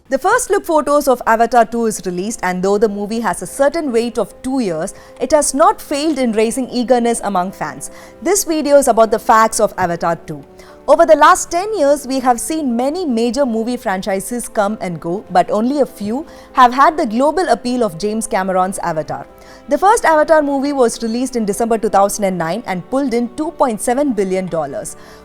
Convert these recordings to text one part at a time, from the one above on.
The first look photos of Avatar 2 is released, and though the movie has a certain wait of 2 years, it has not failed in raising eagerness among fans. This video is about the facts of Avatar 2. Over the last 10 years, we have seen many major movie franchises come and go, but only a few have had the global appeal of James Cameron's Avatar. The first Avatar movie was released in December 2009 and pulled in $2.7 billion.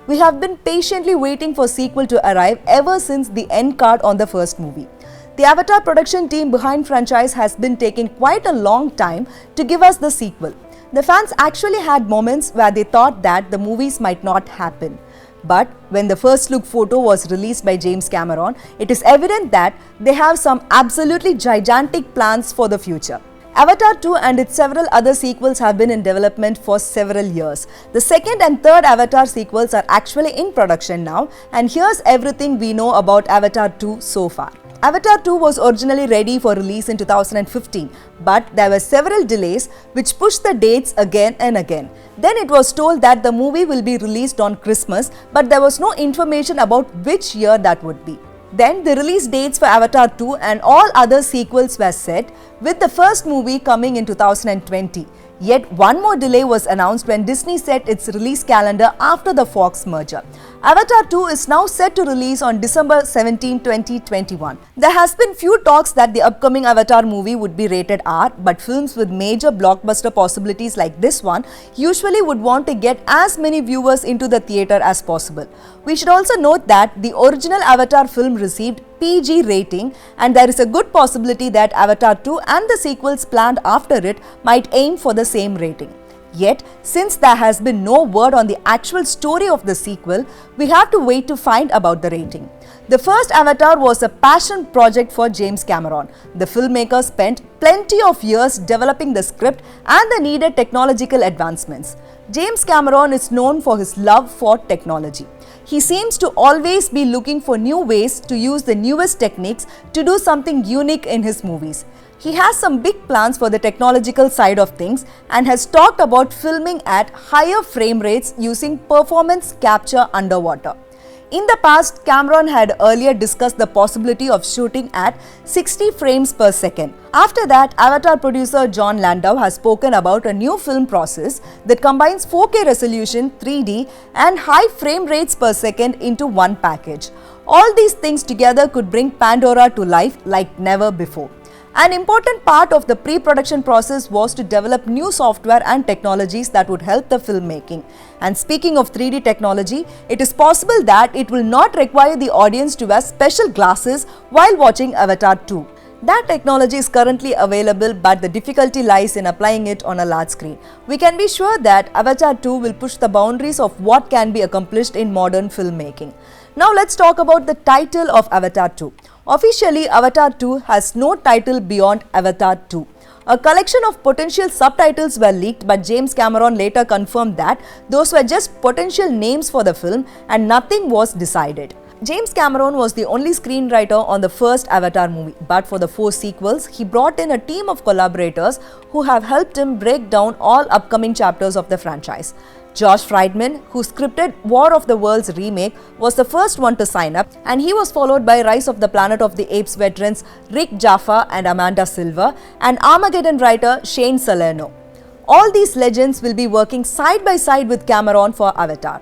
We have been patiently waiting for sequel to arrive ever since the end card on the first movie. The Avatar production team behind franchise has been taking quite a long time to give us the sequel. The fans actually had moments where they thought that the movies might not happen. But when the first look photo was released by James Cameron, it is evident that they have some absolutely gigantic plans for the future. Avatar 2 and its several other sequels have been in development for several years. The second and third Avatar sequels are actually in production now, and here's everything we know about Avatar 2 so far. Avatar 2 was originally ready for release in 2015, but there were several delays which pushed the dates again and again. Then it was told that the movie will be released on Christmas, but there was no information about which year that would be. Then the release dates for Avatar 2 and all other sequels were set, with the first movie coming in 2020. Yet one more delay was announced when Disney set its release calendar after the Fox merger. Avatar 2 is now set to release on December 17, 2021. There has been few talks that the upcoming Avatar movie would be rated R, but films with major blockbuster possibilities like this one usually would want to get as many viewers into the theatre as possible. We should also note that the original Avatar film received PG rating, and there is a good possibility that Avatar 2 and the sequels planned after it might aim for the same rating. Yet, since there has been no word on the actual story of the sequel, we have to wait to find about the rating. The first Avatar was a passion project for James Cameron. The filmmaker spent plenty of years developing the script and the needed technological advancements. James Cameron is known for his love for technology. He seems to always be looking for new ways to use the newest techniques to do something unique in his movies. He has some big plans for the technological side of things and has talked about filming at higher frame rates using performance capture underwater. In the past, Cameron had earlier discussed the possibility of shooting at 60 frames per second. After that, Avatar producer John Landau has spoken about a new film process that combines 4K resolution, 3D and high frame rates per second into one package. All these things together could bring Pandora to life like never before. An important part of the pre-production process was to develop new software and technologies that would help the filmmaking. And speaking of 3D technology, it is possible that it will not require the audience to wear special glasses while watching Avatar 2. That technology is currently available, but the difficulty lies in applying it on a large screen. We can be sure that Avatar 2 will push the boundaries of what can be accomplished in modern filmmaking. Now let's talk about the title of Avatar 2. Officially, Avatar 2 has no title beyond Avatar 2. A collection of potential subtitles were leaked, but James Cameron later confirmed that those were just potential names for the film and nothing was decided. James Cameron was the only screenwriter on the first Avatar movie, but for the 4 sequels, he brought in a team of collaborators who have helped him break down all upcoming chapters of the franchise. Josh Friedman, who scripted War of the Worlds remake, was the first one to sign up, and he was followed by Rise of the Planet of the Apes veterans Rick Jaffa and Amanda Silver and Armageddon writer Shane Salerno. All these legends will be working side by side with Cameron for Avatar.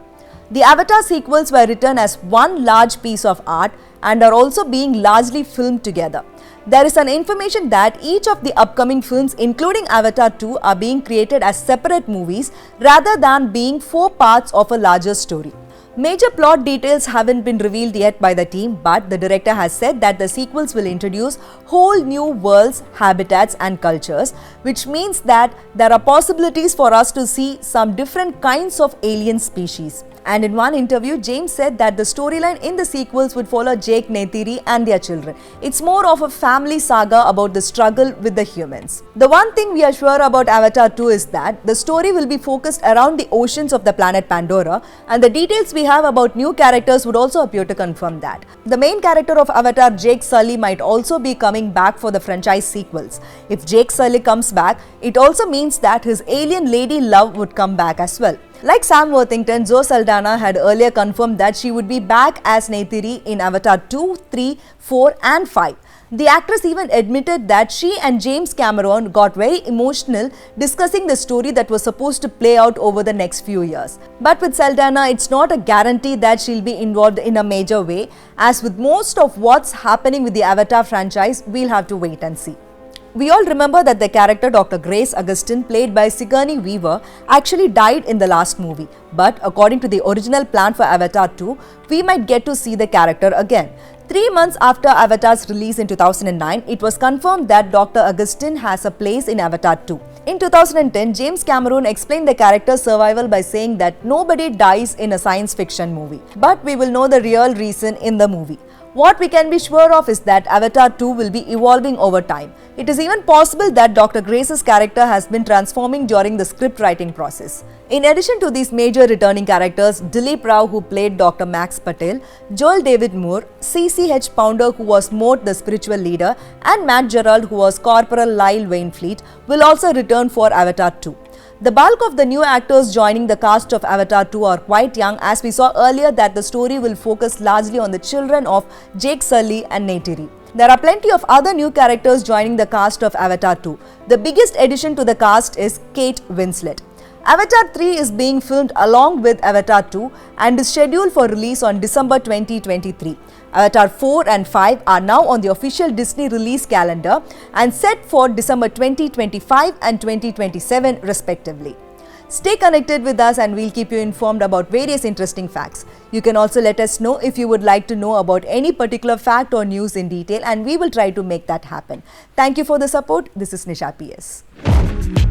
The Avatar sequels were written as one large piece of art and are also being largely filmed together. There is an information that each of the upcoming films, including Avatar 2, are being created as separate movies rather than being 4 parts of a larger story. Major plot details haven't been revealed yet by the team, but the director has said that the sequels will introduce whole new worlds, habitats and cultures, which means that there are possibilities for us to see some different kinds of alien species. And in one interview, James said that the storyline in the sequels would follow Jake Neytiri and their children. It's more of a family saga about the struggle with the humans. The one thing we are sure about Avatar 2 is that the story will be focused around the oceans of the planet Pandora, and the details we have about new characters would also appear to confirm that. The main character of Avatar, Jake Sully, might also be coming back for the franchise sequels. If Jake Sully comes back, it also means that his alien lady love would come back as well. Like Sam Worthington, Zoe Saldana had earlier confirmed that she would be back as Neythiri in Avatar 2, 3, 4 and 5. The actress even admitted that she and James Cameron got very emotional discussing the story that was supposed to play out over the next few years. But with Saldana, it's not a guarantee that she'll be involved in a major way. As with most of what's happening with the Avatar franchise, we'll have to wait and see. We all remember that the character Dr. Grace Augustine, played by Sigourney Weaver, actually died in the last movie. But according to the original plan for Avatar 2, we might get to see the character again. 3 months after Avatar's release in 2009, it was confirmed that Dr. Augustine has a place in Avatar 2. In 2010, James Cameron explained the character's survival by saying that nobody dies in a science fiction movie. But we will know the real reason in the movie. What we can be sure of is that Avatar 2 will be evolving over time. It is even possible that Dr. Grace's character has been transforming during the script writing process. In addition to these major returning characters, Dileep Rao, who played Dr. Max Patel, Joel David Moore, CCH Pounder, who was Mort the spiritual leader, and Matt Gerald, who was Corporal Lyle Wainfleet, will also return for Avatar 2. The bulk of the new actors joining the cast of Avatar 2 are quite young, as we saw earlier that the story will focus largely on the children of Jake Sully and Neythiri. There are plenty of other new characters joining the cast of Avatar 2. The biggest addition to the cast is Kate Winslet. Avatar 3 is being filmed along with Avatar 2 and is scheduled for release on December 2023. Avatar 4 and 5 are now on the official Disney release calendar and set for December 2025 and 2027 respectively. Stay connected with us and we'll keep you informed about various interesting facts. You can also let us know if you would like to know about any particular fact or news in detail, and we will try to make that happen. Thank you for the support. This is Nisha PS.